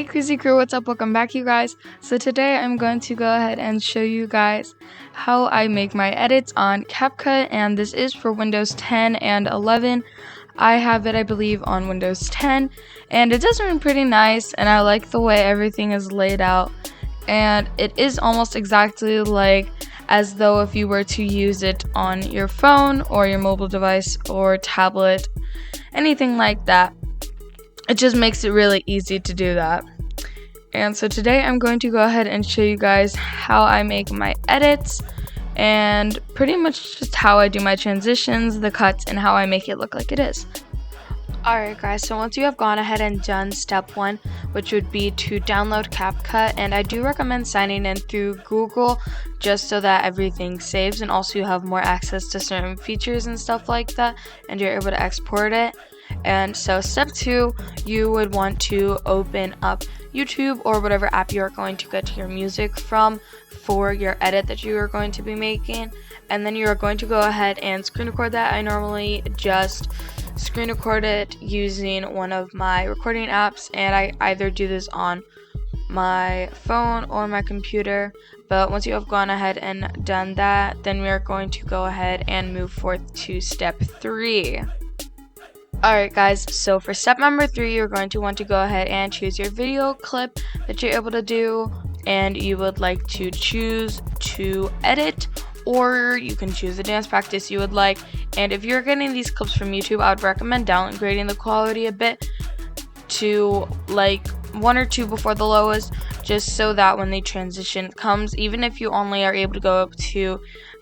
Crazy Crew, what's up? Welcome back, you guys. So today I'm going to go ahead and show you guys how I make my edits on Capcut, and this is for Windows 10 and 11. I have it, I believe, on Windows 10, and it does run pretty nice, and I like the way everything is laid out, and it is almost exactly like as though if you were to use it on your phone or your mobile device or tablet, anything like that. It just makes it really easy to do that. And so today I'm going to go ahead and show you guys how I make my edits and pretty much just how I do my transitions, the cuts, and how I make it look like it is. Alright guys, so once you have gone ahead and done step 1, which would be to download Capcut, and I do recommend signing in through Google just so that everything saves, and also you have more access to certain features and stuff like that, and you're able to export it. And so step 2, you would want to open up YouTube or whatever app you are going to get your music from for your edit that you are going to be making, and then you are going to go ahead and screen record that. I normally just screen record it using one of my recording apps, and I either do this on my phone or my computer. But once you have gone ahead and done that, then we are going to go ahead and move forth to step 3. Alright guys, so for step number 3, you're going to want to go ahead and choose your video clip that you're able to do, and you would like to choose to edit, or you can choose the dance practice you would like. And if you're getting these clips from YouTube, I would recommend downgrading the quality a bit to like 1 or 2 before the lowest, just so that when the transition comes, even if you only are able to go up to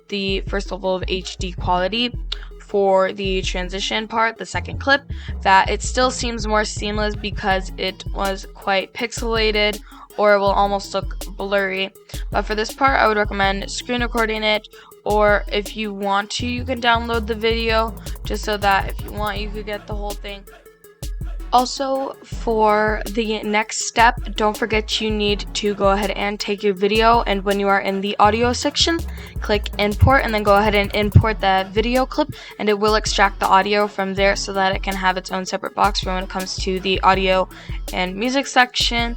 the first level of HD quality for the transition part, the second clip, that it still seems more seamless because it was quite pixelated or it will almost look blurry. But for this part, I would recommend screen recording it, or if you want to, you can download the video just so that if you want, you could get the whole thing. Also, for the next step, don't forget you need to go ahead and take your video, and when you are in the audio section, click import and then go ahead and import that video clip, and it will extract the audio from there so that it can have its own separate box for when it comes to the audio and music section.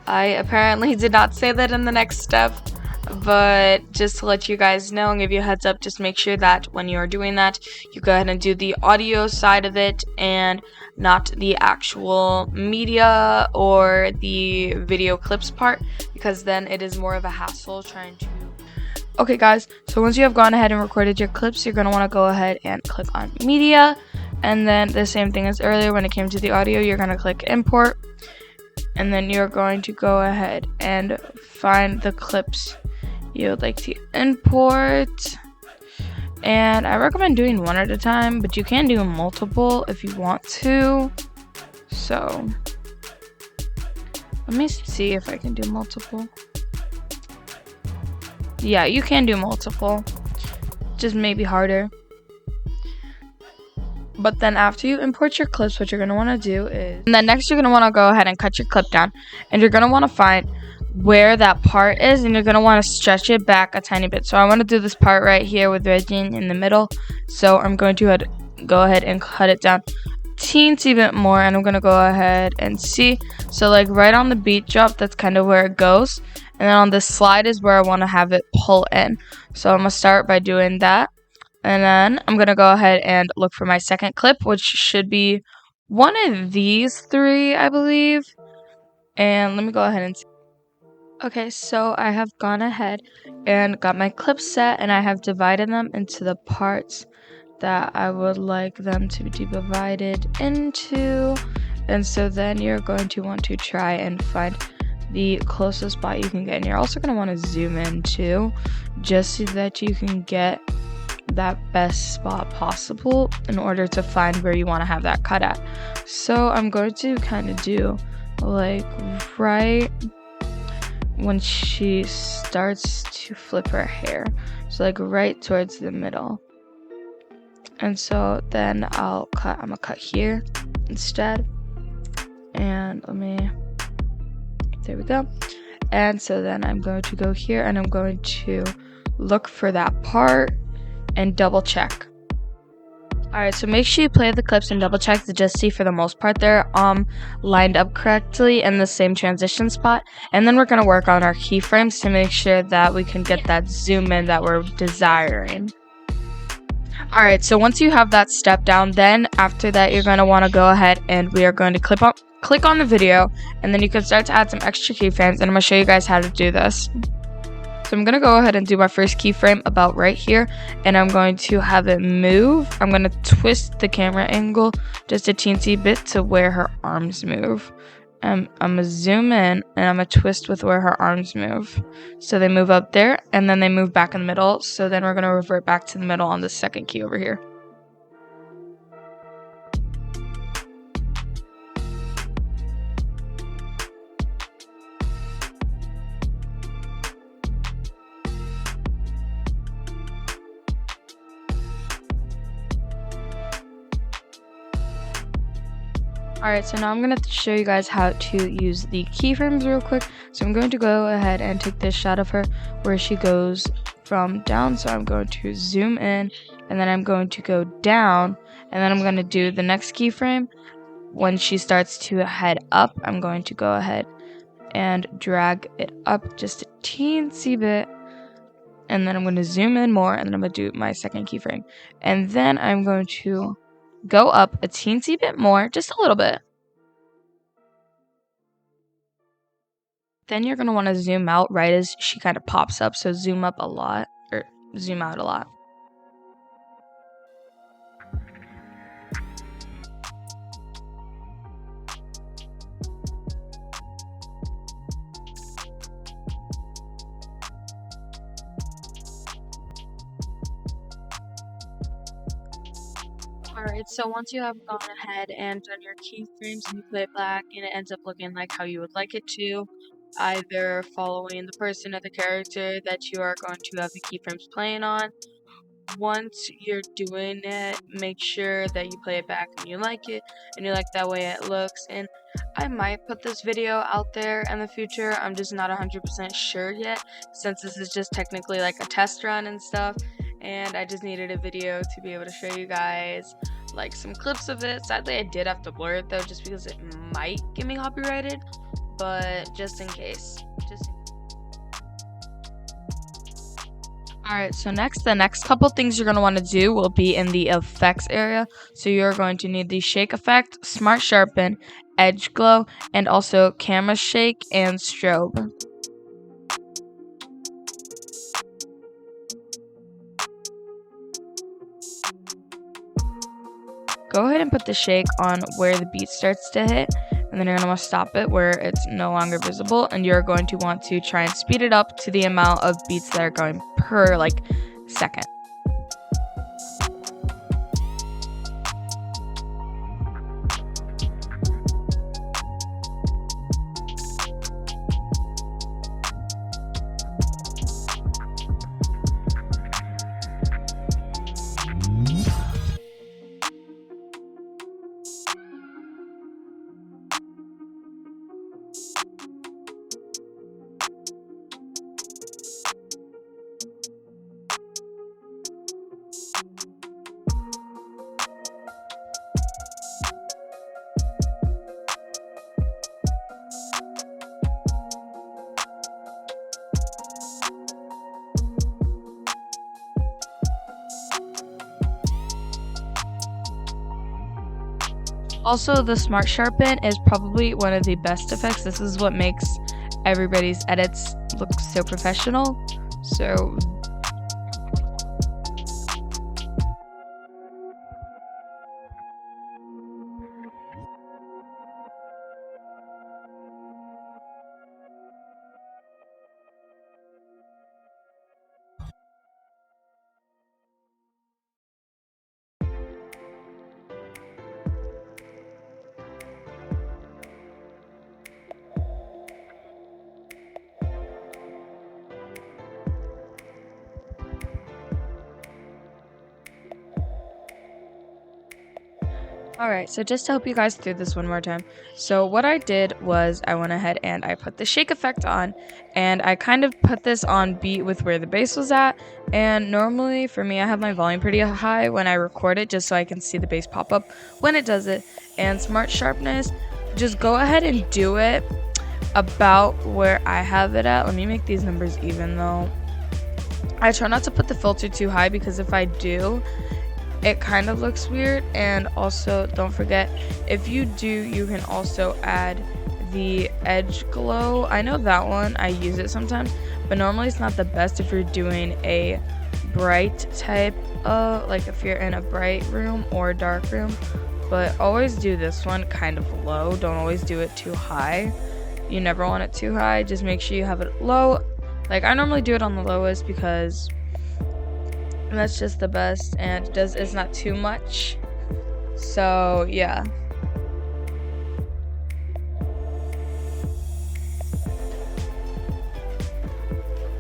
I apparently did not say that in the next step, but just to let you guys know and give you a heads up, just make sure that when you are doing that, you go ahead and do the audio side of it and not the actual media or the video clips part, because then it is more of a hassle trying to. Okay guys, so once you have gone ahead and recorded your clips, you're going to want to go ahead and click on media, and then the same thing as earlier when it came to the audio, you're going to click import, and then you're going to go ahead and find the clips you would like to import. And I recommend doing one at a time, but you can do multiple if you want to. So let me see if I can do multiple. Yeah, you can do multiple, just maybe harder. But then after you import your clips, what you're going to want to do is, and then next you're going to want to go ahead and cut your clip down, and you're going to want to find where that part is, and you're going to want to stretch it back a tiny bit. So I want to do this part right here with Regine in the middle, so I'm going to go ahead and cut it down teensy bit more, and I'm going to go ahead and see, so like right on the beat drop, that's kind of where it goes, and then on the slide is where I want to have it pull in. So I'm going to start by doing that, and then I'm going to go ahead and look for my second clip, which should be one of these 3, I believe. And let me go ahead and see. Okay, so I have gone ahead and got my clips set, and I have divided them into the parts that I would like them to be divided into. And so then you're going to want to try and find the closest spot you can get, and you're also going to want to zoom in too, just so that you can get that best spot possible in order to find where you want to have that cut at. So I'm going to kind of do like right when she starts to flip her hair, so like right towards the middle. And so then I'm gonna cut here instead, and there we go. And so then I'm going to go here, and I'm going to look for that part and double check. Alright, so make sure you play the clips and double check to just see for the most part they're lined up correctly in the same transition spot. And then we're going to work on our keyframes to make sure that we can get that zoom in that we're desiring. Alright, so once you have that step down, then after that you're going to want to go ahead and we are going to click on the video, and then you can start to add some extra keyframes, and I'm going to show you guys how to do this. So I'm going to go ahead and do my first keyframe about right here, and I'm going to have it move. I'm going to twist the camera angle just a teensy bit to where her arms move. I'm going to zoom in, and I'm going to twist with where her arms move. So they move up there, and then they move back in the middle. So then we're going to revert back to the middle on the second key over here. Alright, so now I'm going to show you guys how to use the keyframes real quick. So I'm going to go ahead and take this shot of her where she goes from down. So I'm going to zoom in, and then I'm going to go down, and then I'm going to do the next keyframe. When she starts to head up, I'm going to go ahead and drag it up just a teensy bit. And then I'm going to zoom in more, and then I'm going to do my second keyframe. And then I'm going to go up a teensy bit more, just a little bit. Then you're going to want to zoom out right as she kind of pops up. So zoom up a lot, or zoom out a lot. Alright, so once you have gone ahead and done your keyframes and you play it back and it ends up looking like how you would like it to, either following the person or the character that you are going to have the keyframes playing on, once you're doing it, make sure that you play it back and you like it and you like that way it looks. And I might put this video out there in the future. I'm just not 100% sure yet, since this is just technically like a test run and stuff, and I just needed a video to be able to show you guys like some clips of it. Sadly, I did have to blur it though, just because it might get me copyrighted, but just in case. Alright, so the next couple things you're going to want to do will be in the effects area. So you're going to need the shake effect, smart sharpen, edge glow, and also camera shake and strobe. Go ahead and put the shake on where the beat starts to hit, and then you're going to want to stop it where it's no longer visible, and you're going to want to try and speed it up to the amount of beats that are going per second. Also, the smart sharpen is probably one of the best effects. This is what makes everybody's edits look so professional. So Alright, so just to help you guys through this one more time. So what I did was I went ahead and I put the shake effect on, and I kind of put this on beat with where the bass was at. And normally for me, I have my volume pretty high when I record it just so I can see the bass pop up when it does it. And smart sharpness, just go ahead and do it about where I have it at. Let me make these numbers even though. I try not to put the filter too high because if I do, it kind of looks weird. And also don't forget, if you do, you can also add the edge glow. I know that one, I use it sometimes, but normally it's not the best if you're doing a bright type of, like if you're in a bright room or dark room. But always do this one kind of low, don't always do it too high. You never want it too high, just make sure you have it low. Like I normally do it on the lowest because that's just the best, and it's not too much. So yeah.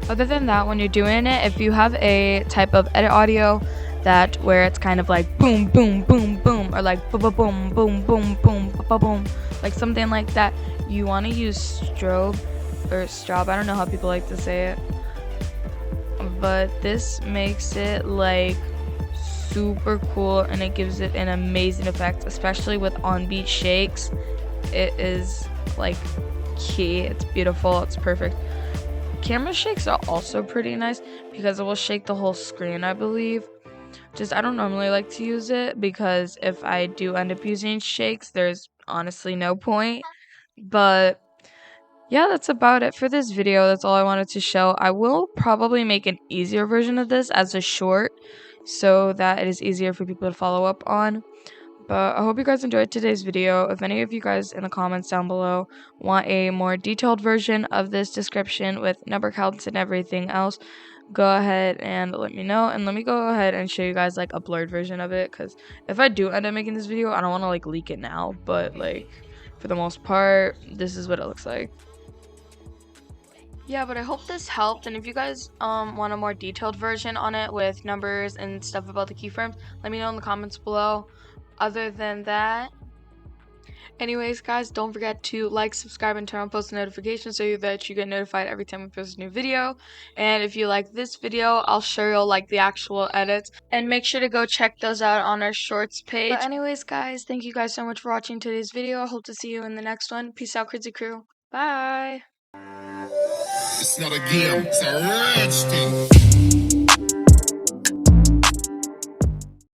Other than that, when you're doing it, if you have a type of edit audio that where it's kind of like boom boom boom boom, or like boom boom boom boom boom boom boom, like something like that, you want to use strobe or strobe, I don't know how people like to say it, but this makes it like super cool and it gives it an amazing effect, especially with on beat shakes. It is like key. It's beautiful, it's perfect. Camera shakes are also pretty nice because it will shake the whole screen, I believe. Just I don't normally like to use it because if I do end up using shakes, there's honestly no point. But yeah, that's about it for this video. That's all I wanted to show. I will probably make an easier version of this as a short so that it is easier for people to follow up on. But I hope you guys enjoyed today's video. If any of you guys in the comments down below want a more detailed version of this description with number counts and everything else, go ahead and let me know. And let me go ahead and show you guys like a blurred version of it, because if I do end up making this video, I don't want to like leak it now, but like for the most part, this is what it looks like. Yeah, but I hope this helped, and if you guys want a more detailed version on it with numbers and stuff about the keyframes, let me know in the comments below. Other than that, anyways guys, don't forget to like, subscribe, and turn on post notifications so that you get notified every time we post a new video. And if you like this video, I'll sure you'll like the actual edits, and make sure to go check those out on our shorts page. But anyways guys, thank you guys so much for watching today's video. I hope to see you in the next one. Peace out, crazy crew. Bye. It's not a game, it's a rich thing.